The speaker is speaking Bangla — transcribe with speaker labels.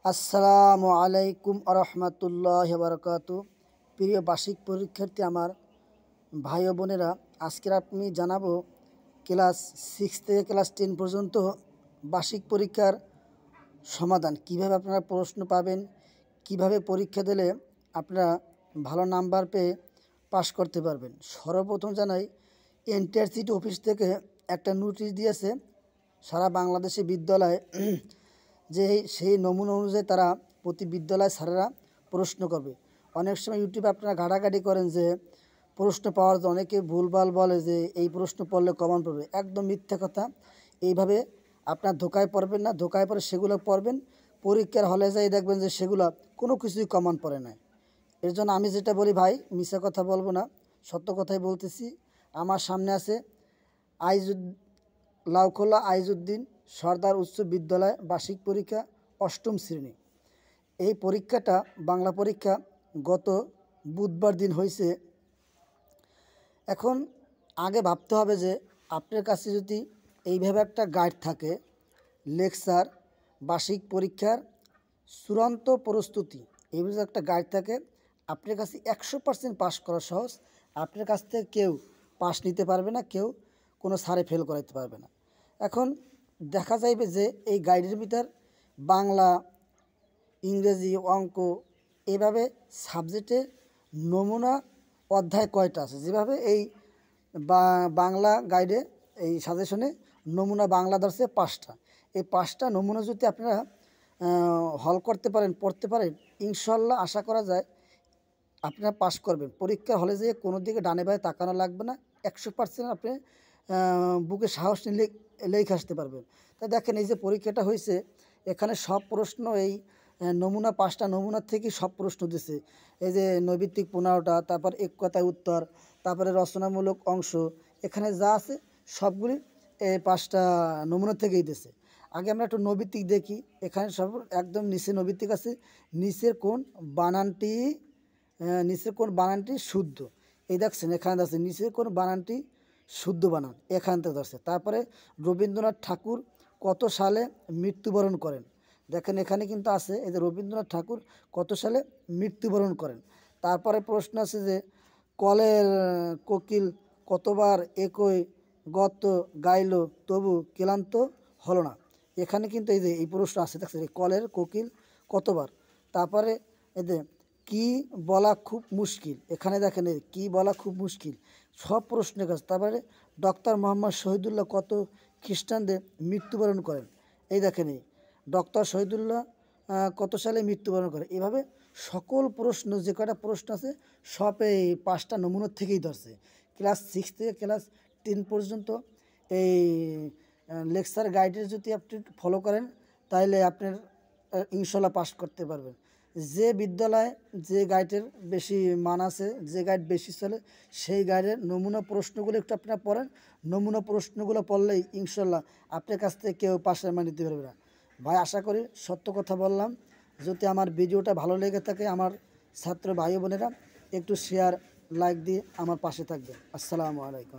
Speaker 1: আসসালামু আলাইকুম আরহামতুল্লাহি বারাকাতু। প্রিয় বার্ষিক পরীক্ষার্থী আমার ভাই ও বোনেরা, আজকের আমি জানাবো ক্লাস 6 থেকে ক্লাস 10 পর্যন্ত বার্ষিক পরীক্ষার সমাধান। কিভাবে আপনারা প্রশ্ন পাবেন, কিভাবে পরীক্ষা দিলে আপনারা ভালো নাম্বার পেয়ে পাস করতে পারবেন। সর্বপ্রথম জানাই, এনটিআরসিটি অফিস থেকে একটা নোটিশ দিয়েছে সারা বাংলাদেশে বিদ্যালয়ে যে সেই নমুনা অনুযায়ী তারা প্রতি বিদ্যালয় স্যারেরা প্রশ্ন করবে। অনেক সময় ইউটিউবে আপনারা ঘাটাঘাটি করেন যে প্রশ্ন পাওয়ার জন্য অনেকে ভুলভাল বলে যে এই প্রশ্ন পড়লে কমন পড়বে। একদম মিথ্যা কথা। এইভাবে আপনার ধোকায় পড়বেন না। ধোকায় পড়ে সেগুলো পড়বেন, পরীক্ষার হলে যাই দেখবেন যে সেগুলো কোনো কিছুই কমন পড়ে না। এর জন্য আমি যেটা বলি ভাই, মিথ্যা কথা বলবো না, সত্য কথাই বলতেছি। আমার সামনে আছে লাউখোলা আইজউদ্দিন সরদার উচ্চ বিদ্যালয় বার্ষিক পরীক্ষা 8ম শ্রেণী। এই পরীক্ষাটা বাংলা পরীক্ষা গত বুধবার দিন হয়েছে। এখন আগে ভাবতে হবে যে আপনার কাছে যদি এইভাবে একটা গাইড থাকে, লেকচার বার্ষিক পরীক্ষার চূড়ান্ত প্রস্তুতি, এইভাবে একটা গাইড থাকে, আপনার কাছে 100% পাস করা সহজ। আপনার কাছ থেকে কেউ পাস নিতে পারবে না, কেউ কোনো সারে ফেল করাইতে পারবে না। এখন দেখা যাইবে যে এই গাইডের ভিতর বাংলা, ইংরেজি, অঙ্ক এভাবে সাবজেক্টে নমুনা অধ্যায় কয়টা আছে। যেভাবে এই বাংলা গাইডে এই সাজেশনে নমুনা বাংলা ধরছে 5টা। এই 5টা নমুনা যদি আপনারা হল করতে পারেন, পড়তে পারেন, ইনশাল্লাহ আশা করা যায় আপনারা পাস করবেন। পরীক্ষা হলে যেয়ে কোনো দিকে ডানে বায়ে তাকানো লাগবে না। 100% আপনি বুকে সাহস নিলে লেখে আসতে পারবেন। তা দেখেন, এই যে পরীক্ষাটা হয়েছে, এখানে সব প্রশ্ন এই নমুনা 5টা নমুনার থেকেই সব প্রশ্ন দিছে। এই যে নৈবিত্তিক 15টা, তারপর এক কথায় উত্তর, তারপরে রচনামূলক অংশ, এখানে যা আছে সবগুলি এই 5টা নমুনা থেকেই দিছে। আগে আমরা একটু নৈবিত্তিক দেখি। এখানে সব একদম নিচে নৈবিত্তিক আছে, নিচের কোন বানানটি শুদ্ধ। এই দেখছেন এখানে আছে নিচের কোন বানানটি শুদ্ধ বানান, এখান থেকে ধরছে। তারপরে রবীন্দ্রনাথ ঠাকুর কত সালে মৃত্যুবরণ করেন, দেখেন এখানে কিন্তু আছে এই যে রবীন্দ্রনাথ ঠাকুর কত সালে মৃত্যুবরণ করেন। তারপরে প্রশ্ন আছে যে কলের কোকিল কতবার একই গত গাইল তবু ক্লান্ত হলো না। এখানে কিন্তু এই যে এই প্রশ্ন আছে, দেখছেন কলের কোকিল কতবার। তারপরে এই যে কি বলা খুব মুশকিল, এখানে দেখেন কি বলা খুব মুশকিল, সব প্রশ্নের কাছে। তারপরে ডক্টর মোহাম্মদ শহীদুল্লাহ কত খ্রিস্টানদের মৃত্যুবরণ করেন, এই দেখেন এই ডক্টর শহীদুল্লাহ কত সালে মৃত্যুবরণ করে। এভাবে সকল প্রশ্ন, যে কটা প্রশ্ন আছে সব এই 5টা নমুনার থেকেই ধরছে। ক্লাস 6 থেকে ক্লাস 10 পর্যন্ত এই লেকচার গাইডের যদি আপনি ফলো করেন, তাহলে আপনার ইনশাল্লাহ পাস করতে পারবেন। যে বিদ্যালয়ে যে গাইডের বেশি মান আছে, যে গাইড বেশি চলে, সেই গাইডের নমুনা প্রশ্নগুলো একটু আপনারা পড়েন। নমুনা প্রশ্নগুলো পড়লেই ইনশাল্লাহ আপনার কাছ থেকে কেউ পাশের মান নিতে পারবে না। ভাই, আশা করি সত্য কথা বললাম। যদি আমার ভিডিওটা ভালো লেগে থাকে, আমার ছাত্র ভাই বোনেরা একটু শেয়ার, লাইক দিয়ে আমার পাশে থাকবেন। আসসালামু আলাইকুম।